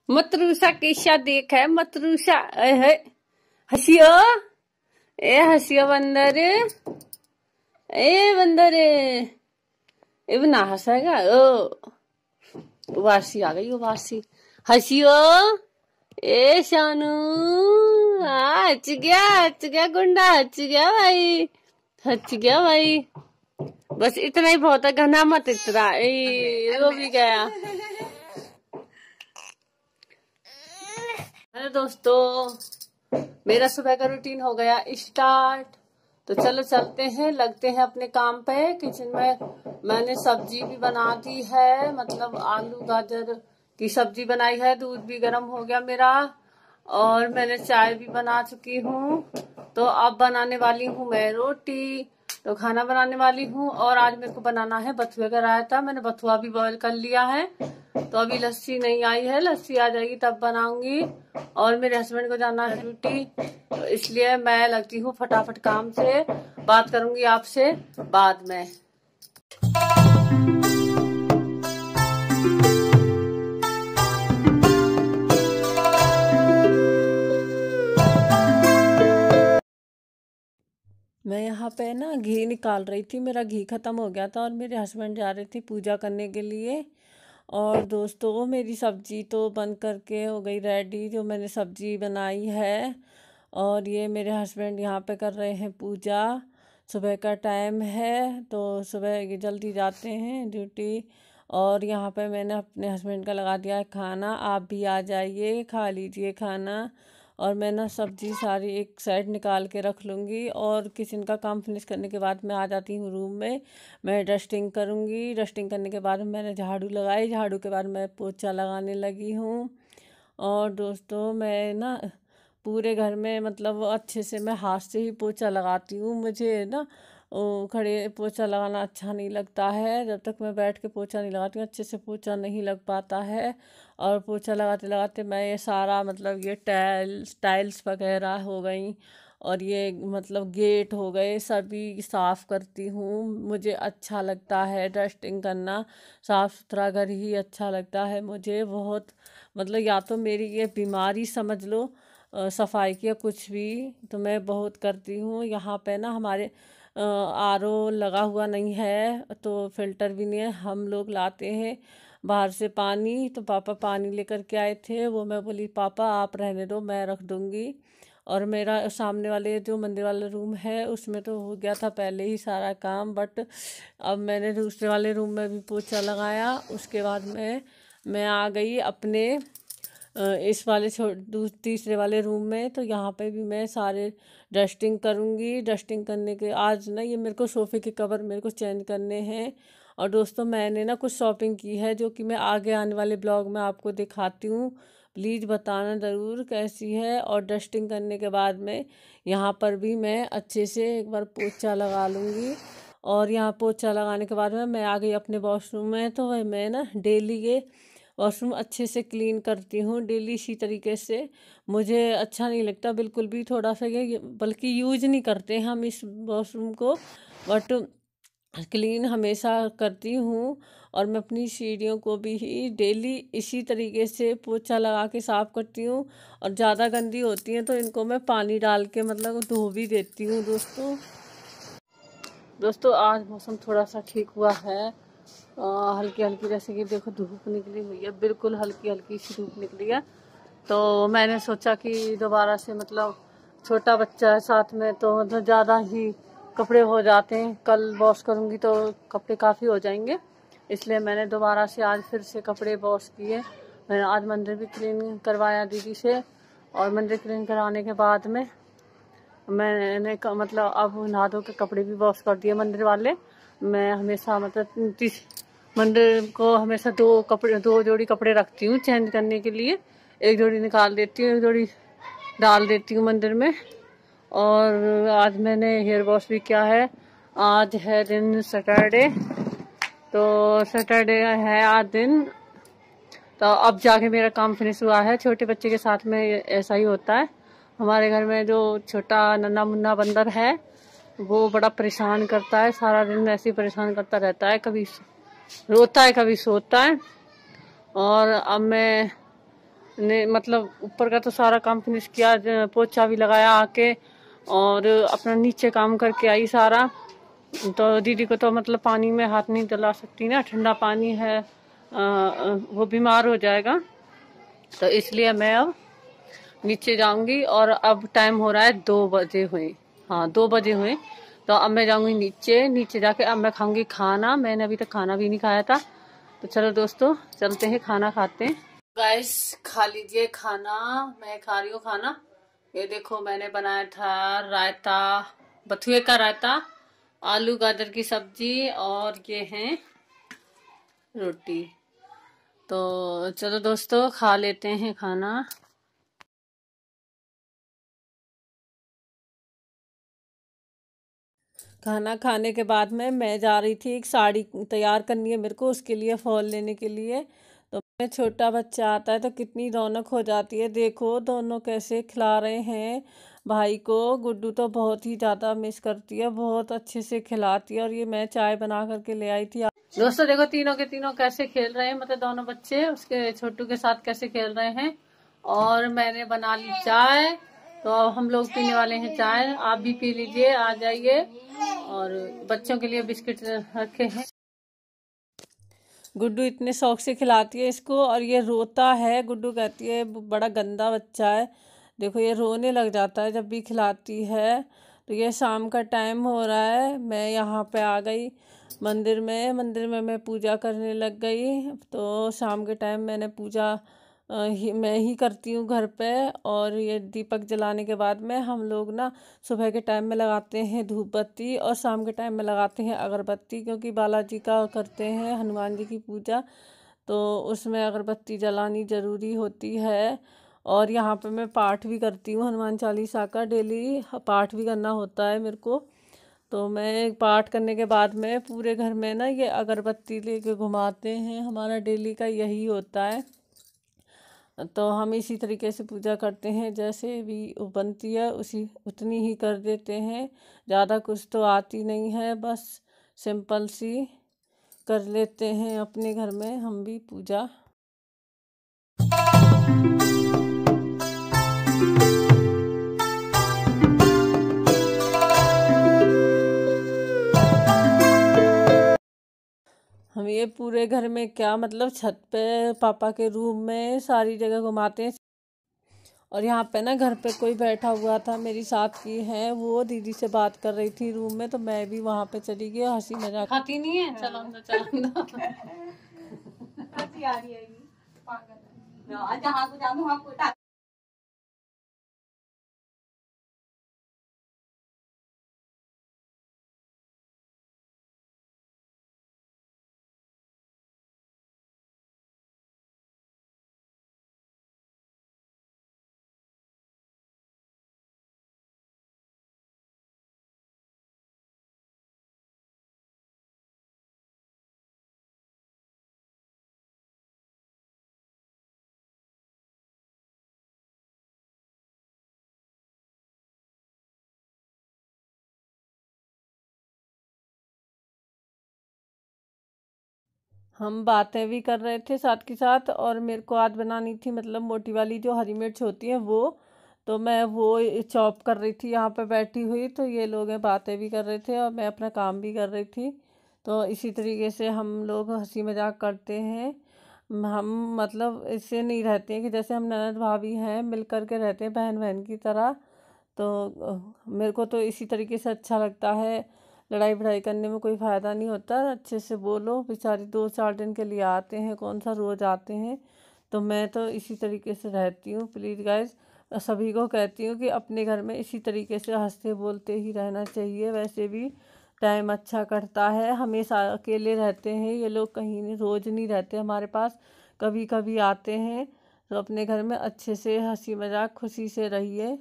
मतरूसा कैसा देख है मतरूसा है। हसियो ए हसियो बंदर ए बंदर ए ना हंसेगा ओ वासी आ गई वासी। हसियो ए शानू हच गया गुंडा हच गया भाई हच गया भाई। बस इतना ही बहुत है घना मत इतना वो भी गया। हेलो दोस्तों, मेरा सुबह का रूटीन हो गया स्टार्ट। तो चलो चलते हैं, लगते हैं अपने काम पे। किचन में मैंने सब्जी भी बना दी है, मतलब आलू गाजर की सब्जी बनाई है। दूध भी गर्म हो गया मेरा और मैंने चाय भी बना चुकी हूँ। तो अब बनाने वाली हूँ मैं रोटी। तो खाना बनाने वाली हूँ और आज मेरे को बनाना है बथुए का रायता। मैंने बथुआ भी बॉईल कर लिया है। तो अभी लस्सी नहीं आई है, लस्सी आ जाएगी तब बनाऊंगी। और मेरे हस्बैंड को जाना है ड्यूटी, तो इसलिए मैं लगती हूँ फटाफट काम से। बात करूंगी आपसे बाद में। मैं यहाँ पे ना घी निकाल रही थी, मेरा घी खत्म हो गया था और मेरे हस्बैंड जा रहे थे पूजा करने के लिए। और दोस्तों मेरी सब्जी तो बन करके हो गई रेडी, जो मैंने सब्जी बनाई है। और ये मेरे हस्बैंड यहाँ पे कर रहे हैं पूजा। सुबह का टाइम है तो सुबह जल्दी जाते हैं ड्यूटी। और यहाँ पे मैंने अपने हस्बैंड का लगा दिया है खाना, आप भी आ जाइए खा लीजिए खाना। और मैं ना सब्जी सारी एक साइड निकाल के रख लूँगी और किचन का काम फिनिश करने के बाद मैं आ जाती हूँ रूम में। मैं डस्टिंग करूँगी, डस्टिंग करने के बाद मैंने झाड़ू लगाई, झाड़ू के बाद मैं पोछा लगाने लगी हूँ। और दोस्तों मैं ना पूरे घर में मतलब अच्छे से मैं हाथ से ही पोछा लगाती हूँ। मुझे ना खड़े पोछा लगाना अच्छा नहीं लगता है। जब तक मैं बैठ के पोछा नहीं लगाती हूँ अच्छे से पोछा नहीं लग पाता है। और पोछा लगाते लगाते मैं ये सारा मतलब ये टाइल्स वगैरह हो गई और ये मतलब गेट हो गए सभी साफ़ करती हूँ। मुझे अच्छा लगता है डस्टिंग करना, साफ़ सुथरा घर ही अच्छा लगता है मुझे बहुत। मतलब या तो मेरी ये बीमारी समझ लो सफाई की या कुछ भी, तो मैं बहुत करती हूँ। यहाँ पे ना हमारे आरओ लगा हुआ नहीं है तो फिल्टर भी नहीं है, हम लोग लाते हैं बाहर से पानी। तो पापा पानी लेकर के आए थे, वो मैं बोली पापा आप रहने दो मैं रख दूँगी। और मेरा सामने वाले जो मंदिर वाला रूम है उसमें तो हो गया था पहले ही सारा काम, बट अब मैंने दूसरे वाले रूम में भी पोछा लगाया। उसके बाद मैं आ गई अपने इस वाले तीसरे वाले रूम में। तो यहाँ पे भी मैं सारे डस्टिंग करूँगी। डस्टिंग करने के आज ना ये मेरे को सोफ़े के कवर मेरे को चेंज करने हैं। और दोस्तों मैंने ना कुछ शॉपिंग की है जो कि मैं आगे आने वाले ब्लॉग में आपको दिखाती हूँ, प्लीज़ बताना ज़रूर कैसी है। और डस्टिंग करने के बाद में यहाँ पर भी मैं अच्छे से एक बार पोछा लगा लूँगी। और यहाँ पोछा लगाने के बाद में मैं आ गई अपने वॉशरूम में। तो मैं ना डेली ये वॉशरूम अच्छे से क्लीन करती हूँ डेली इसी तरीके से। मुझे अच्छा नहीं लगता बिल्कुल भी थोड़ा सा ये, बल्कि यूज नहीं करते हम इस वॉशरूम को, बट क्लीन हमेशा करती हूँ। और मैं अपनी सीढ़ियों को भी ही डेली इसी तरीके से पोछा लगा के साफ़ करती हूँ। और ज़्यादा गंदी होती हैं तो इनको मैं पानी डाल के मतलब धो भी देती हूँ। दोस्तों आज मौसम थोड़ा सा ठीक हुआ है, हल्की हल्की, जैसे कि देखो धूप निकली हुई है, बिल्कुल हल्की हल्की सी धूप निकली है। तो मैंने सोचा कि दोबारा से मतलब छोटा बच्चा है साथ में तो मतलब ज़्यादा ही कपड़े हो जाते हैं, कल वॉश करूँगी तो कपड़े काफ़ी हो जाएंगे, इसलिए मैंने दोबारा से आज फिर से कपड़े वॉश किए। मैंने आज मंदिर भी क्लीन करवाया दीदी से। और मंदिर क्लीन कराने के बाद में मैंने मतलब अब नहा धो के कपड़े भी वॉश कर दिए मंदिर वाले। मैं हमेशा मतलब मंदिर को हमेशा दो जोड़ी कपड़े रखती हूँ चेंज करने के लिए। एक जोड़ी निकाल देती हूँ, एक जोड़ी डाल देती हूँ मंदिर में। और आज मैंने हेयर वॉश भी किया है। आज है दिन सैटरडे, तो सैटरडे है आज दिन। तो अब जाके मेरा काम फिनिश हुआ है। छोटे बच्चे के साथ में ऐसा ही होता है। हमारे घर में जो छोटा नन्हा मुन्ना बंदर है वो बड़ा परेशान करता है, सारा दिन ऐसे ही परेशान करता रहता है, कभी रोता है कभी सोता है। और अब मैं ने मतलब ऊपर का तो सारा काम फिनिश किया, पोछा भी लगाया आके, और अपना नीचे काम करके आई सारा। तो दीदी को तो मतलब पानी में हाथ नहीं डला सकती ना, ठंडा पानी है, वो बीमार हो जाएगा। तो इसलिए मैं अब नीचे जाऊंगी। और अब टाइम हो रहा है 2 बजे हुए, हाँ 2 बजे हुए। तो अब मैं जाऊंगी नीचे, नीचे जाके अब मैं खाऊंगी खाना। मैंने अभी तक खाना भी नहीं खाया था। तो चलो दोस्तों चलते हैं, खाना खाते हैं। गाइस खा लीजिए खाना, मैं खा रही हूँ खाना। ये देखो मैंने बनाया था रायता, बथुए का रायता, आलू गाजर की सब्जी, और ये है रोटी। तो चलो दोस्तों खा लेते हैं खाना। खाना खाने के बाद में मैं जा रही थी, एक साड़ी तैयार करनी है मेरे को, उसके लिए फॉल लेने के लिए। तो मैं, छोटा बच्चा आता है तो कितनी रौनक हो जाती है। देखो दोनों कैसे खिला रहे हैं भाई को। गुड्डू तो बहुत ही ज़्यादा मिस करती है, बहुत अच्छे से खिलाती है। और ये मैं चाय बना करके ले आई थी। दोस्तों देखो तीनों के तीनों कैसे खेल रहे हैं, मतलब दोनों बच्चे उसके छोटू के साथ कैसे खेल रहे हैं। और मैंने बना ली चाय, तो अब हम लोग पीने वाले हैं चाय। आप भी पी लीजिए, आ जाइए। और बच्चों के लिए बिस्किट रखे हैं। गुड्डू इतने शौक से खिलाती है इसको, और ये रोता है। गुड्डू कहती है बड़ा गंदा बच्चा है। देखो ये रोने लग जाता है जब भी खिलाती है। तो ये शाम का टाइम हो रहा है, मैं यहाँ पे आ गई मंदिर में मैं पूजा करने लग गई। तो शाम के टाइम मैंने पूजा मैं ही करती हूँ घर पे। और ये दीपक जलाने के बाद में हम लोग ना सुबह के टाइम में लगाते हैं धूप बत्ती, और शाम के टाइम में लगाते हैं अगरबत्ती, क्योंकि बालाजी का करते हैं, हनुमान जी की पूजा। तो उसमें अगरबत्ती जलानी ज़रूरी होती है। और यहाँ पे मैं पाठ भी करती हूँ, हनुमान चालीसा का डेली पाठ भी करना होता है मेरे को। तो मैं पाठ करने के बाद में पूरे घर में ना ये अगरबत्ती लेके घुमाते हैं, हमारा डेली का यही होता है। तो हम इसी तरीके से पूजा करते हैं, जैसे भी बनती है उसी उतनी ही कर देते हैं। ज़्यादा कुछ तो आती नहीं है, बस सिंपल सी कर लेते हैं अपने घर में हम भी पूजा। हम ये पूरे घर में क्या मतलब छत पे, पापा के रूम में, सारी जगह घुमाते हैं। और यहाँ पे ना घर पे कोई बैठा हुआ था, मेरी साथ की है, वो दीदी से बात कर रही थी रूम में। तो मैं भी वहाँ पे चली गई, हंसी मजाक खाती नहीं है। चलो अंदर चलो हंसी आ रही है पागल। जहाँ को जाऊँ वहाँ को हम बातें भी कर रहे थे साथ के साथ। और मेरे को आज बनानी थी मतलब मोटी वाली जो हरी मिर्च होती है वो। तो मैं वो चॉप कर रही थी यहाँ पे बैठी हुई। तो ये लोग हैं बातें भी कर रहे थे और मैं अपना काम भी कर रही थी। तो इसी तरीके से हम लोग हंसी मजाक करते हैं। हम मतलब इससे नहीं रहते हैं कि जैसे हम ननद भाभी हैं, मिल कर के रहते हैं बहन बहन की तरह। तो मेरे को तो इसी तरीके से अच्छा लगता है। लड़ाई बढ़ाई करने में कोई फ़ायदा नहीं होता, अच्छे से बोलो। बेचारी 2-4 दिन के लिए आते हैं, कौन सा रोज़ आते हैं। तो मैं तो इसी तरीके से रहती हूँ। प्लीज़ गाइस सभी को कहती हूँ कि अपने घर में इसी तरीके से हंसते बोलते ही रहना चाहिए। वैसे भी टाइम अच्छा कटता है, हमेशा अकेले रहते हैं ये लोग, कहीं नहीं, रोज़ नहीं रहते हमारे पास, कभी कभी आते हैं। तो अपने घर में अच्छे से हंसी मजाक खुशी से रहिए।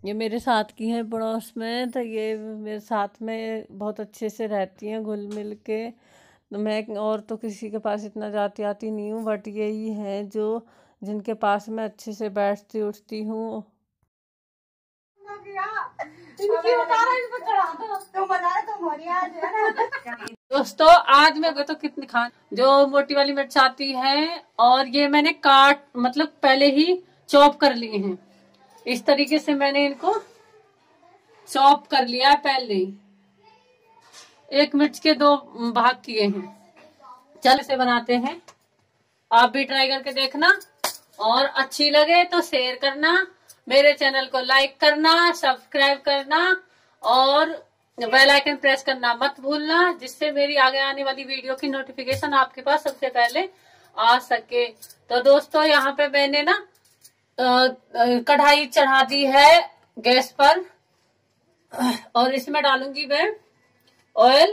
ये मेरे साथ की हैं पड़ोस में, तो ये मेरे साथ में बहुत अच्छे से रहती हैं घुल मिल के। तो मैं और तो किसी के पास इतना जाती आती नहीं हूँ, बट यही हैं जो जिनके पास मैं अच्छे से बैठती उठती हूँ। दोस्तों आज मेरे को तो कितनी खान जो मोटी वाली मिर्च आती है, और ये मैंने मतलब पहले ही चॉप कर लिए हैं। इस तरीके से मैंने इनको चॉप कर लिया है पहले ही। एक मिर्च के 2 भाग किए हैं। चल से बनाते हैं, आप भी ट्राई करके देखना, और अच्छी लगे तो शेयर करना, मेरे चैनल को लाइक करना, सब्सक्राइब करना और बेल आइकन प्रेस करना मत भूलना, जिससे मेरी आगे आने वाली वीडियो की नोटिफिकेशन आपके पास सबसे पहले आ सके। तो दोस्तों यहाँ पे मैंने ना कढ़ाई चढ़ा दी है गैस पर, और इसमें डालूंगी मैं ऑयल।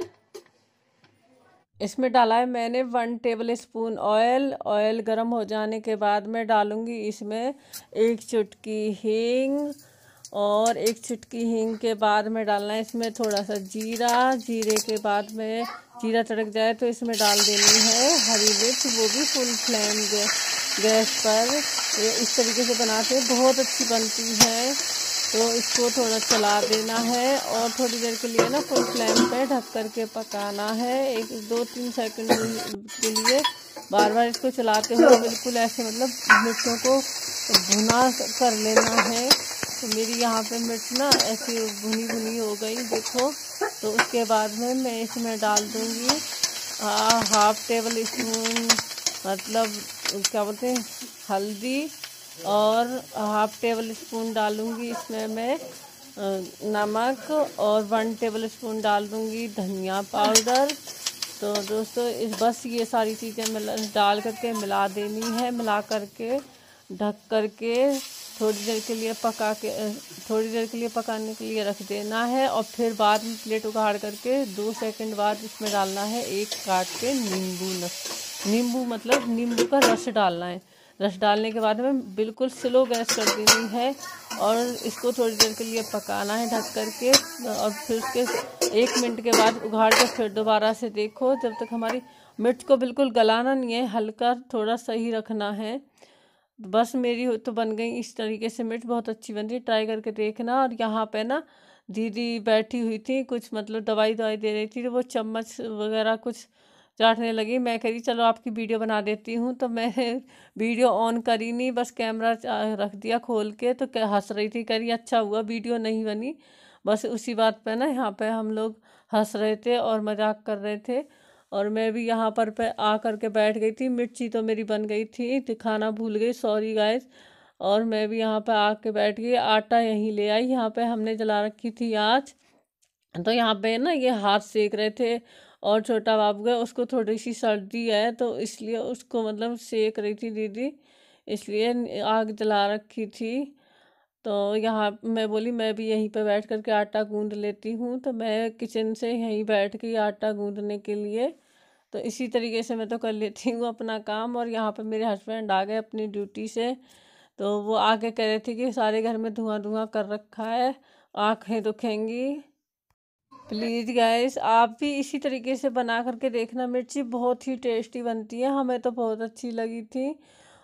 इसमें डाला है मैंने 1 टेबल स्पून ऑयल। ऑयल गर्म हो जाने के बाद मैं डालूंगी इसमें 1 चुटकी हींग, और 1 चुटकी हींग के बाद में डालना है इसमें थोड़ा सा जीरा। जीरे के बाद में जीरा तड़क जाए तो इसमें डाल देनी है हरी मिर्च, वो भी फुल फ्लेम गैस पर। इस तरीके से बनाते हैं, बहुत अच्छी बनती है। तो इसको थोड़ा चला देना है और थोड़ी देर के लिए ना फुल फ्लेम पे ढक करके पकाना है, 1-2-3 सेकंड के लिए बार बार इसको चलाते हुए बिल्कुल ऐसे मतलब मिर्चों को भुना कर लेना है। तो मेरी यहाँ पे मिर्च ना ऐसी भुनी भुनी हो गई देखो। तो उसके बाद में मैं इसमें डाल दूँगी 1/2 टेबल स्पून मतलब क्या बोलते हैं हल्दी, और 1/2 टेबल स्पून डालूंगी इसमें मैं नमक, और 1 टेबल स्पून डाल दूंगी धनिया पाउडर। तो दोस्तों बस ये सारी चीज़ें डाल करके मिला देनी है। मिला करके ढक करके थोड़ी देर के लिए पकाने के लिए रख देना है, और फिर बाद में प्लेट उगाड़ करके 2 सेकंड बाद इसमें डालना है 1 काट के नींबू मतलब नींबू का रस डालना है। रस डालने के बाद में बिल्कुल स्लो गैस कर देनी है, और इसको थोड़ी देर के लिए पकाना है ढक करके। और फिर उसके 1 मिनट के बाद उघाड़ के फिर दोबारा से देखो, जब तक हमारी मिर्च को बिल्कुल गलाना नहीं है, हल्का थोड़ा सही रखना है। बस मेरी तो बन गई इस तरीके से मिर्च, बहुत अच्छी बनती है, ट्राई करके देखना। और यहाँ पे ना दीदी बैठी हुई थी, कुछ मतलब दवाई दे रही थी, तो वो चम्मच वगैरह कुछ चाटने लगी। मैं कह रही चलो आपकी वीडियो बना देती हूँ, तो मैंने वीडियो ऑन करी नहीं, बस कैमरा रख दिया खोल के। तो हंस रही थी, कह रही अच्छा हुआ वीडियो नहीं बनी। बस उसी बात पे ना यहाँ पे हम लोग हंस रहे थे और मजाक कर रहे थे, और मैं भी यहाँ पर आ करके बैठ गई थी। मिर्ची तो मेरी बन गई थी, दिखाना भूल गई, सॉरी गाइस। और मैं भी यहाँ पे आके बैठ गई, आटा यहीं ले आई, यहाँ पे हमने जला रखी थी आँच। तो यहाँ पे ना ये हाथ सेक रहे थे, और छोटा बाबू है उसको थोड़ी सी सर्दी है, तो इसलिए उसको मतलब सेक रही थी दीदी, इसलिए आग जला रखी थी। तो यहाँ मैं बोली मैं भी यहीं पे बैठ करके आटा गूंद लेती हूँ, तो मैं किचन से यहीं बैठ गई आटा गूंदने के लिए। तो इसी तरीके से मैं तो कर लेती हूँ अपना काम। और यहाँ पे मेरे हस्बैंड आ गए अपनी ड्यूटी से, तो वो आके कह रहे थे कि सारे घर में धुआं धुआं कर रखा है, आँखें दुखेंगी। प्लीज़ गाइस आप भी इसी तरीके से बना करके देखना, मिर्ची बहुत ही टेस्टी बनती है, हमें तो बहुत अच्छी लगी थी।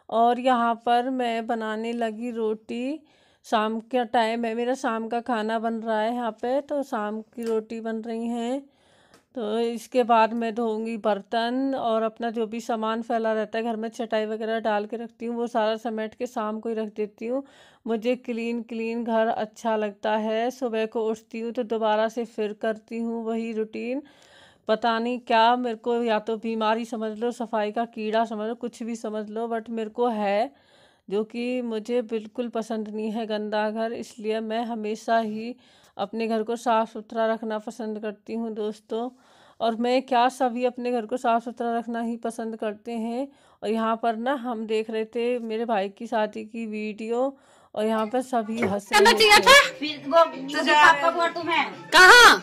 और यहाँ पर मैं बनाने लगी रोटी। शाम का टाइम है, मेरा शाम का खाना बन रहा है यहाँ पे, तो शाम की रोटी बन रही हैं। तो इसके बाद मैं धोऊंगी बर्तन, और अपना जो भी सामान फैला रहता है घर में, चटाई वगैरह डाल के रखती हूँ, वो सारा समेट के शाम को ही रख देती हूँ। मुझे क्लीन घर अच्छा लगता है। सुबह को उठती हूँ तो दोबारा से फिर करती हूँ वही रूटीन। पता नहीं क्या मेरे को, या तो बीमारी समझ लो, सफाई का कीड़ा समझ लो, कुछ भी समझ लो, बट मेरे को है, जो कि मुझे बिल्कुल पसंद नहीं है गंदा घर। इसलिए मैं हमेशा ही अपने घर को साफ़ सुथरा रखना पसंद करती हूँ दोस्तों। और मैं क्या, सभी अपने घर को साफ़ सुथरा रखना ही पसंद करते हैं। और यहाँ पर ना हम देख रहे थे मेरे भाई की शादी की वीडियो, और यहाँ पर सभी हंस रहे थे। कहाँ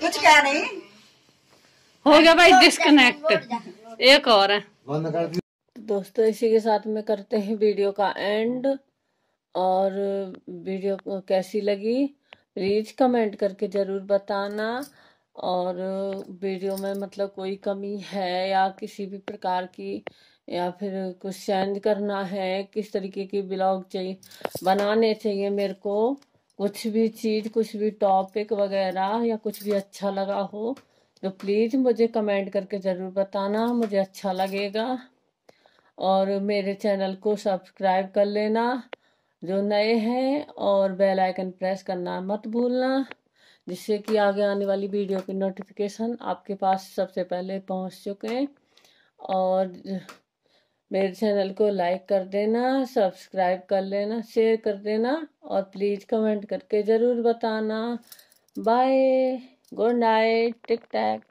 कुछ क्या नहीं हो गया भाई, डिस्कनेक्ट। एक और है बंद कर दी। तो दोस्तों इसी के साथ में करते हैं वीडियो का एंड। और वीडियो को कैसी लगी प्लीज कमेंट करके जरूर बताना। और वीडियो में मतलब कोई कमी है या किसी भी प्रकार की, या फिर कुछ चेंज करना है, किस तरीके की ब्लॉग चाहिए बनाने चाहिए मेरे को, कुछ भी चीज़, कुछ भी टॉपिक वगैरह या कुछ भी अच्छा लगा हो तो प्लीज़ मुझे कमेंट करके ज़रूर बताना, मुझे अच्छा लगेगा। और मेरे चैनल को सब्सक्राइब कर लेना जो नए हैं, और बेल आइकन प्रेस करना मत भूलना, जिससे कि आगे आने वाली वीडियो की नोटिफिकेशन आपके पास सबसे पहले पहुंच सके। और मेरे चैनल को लाइक कर देना, सब्सक्राइब कर लेना, शेयर कर देना, और प्लीज़ कमेंट करके ज़रूर बताना। बाय, गुड नाइट, टिक टैक।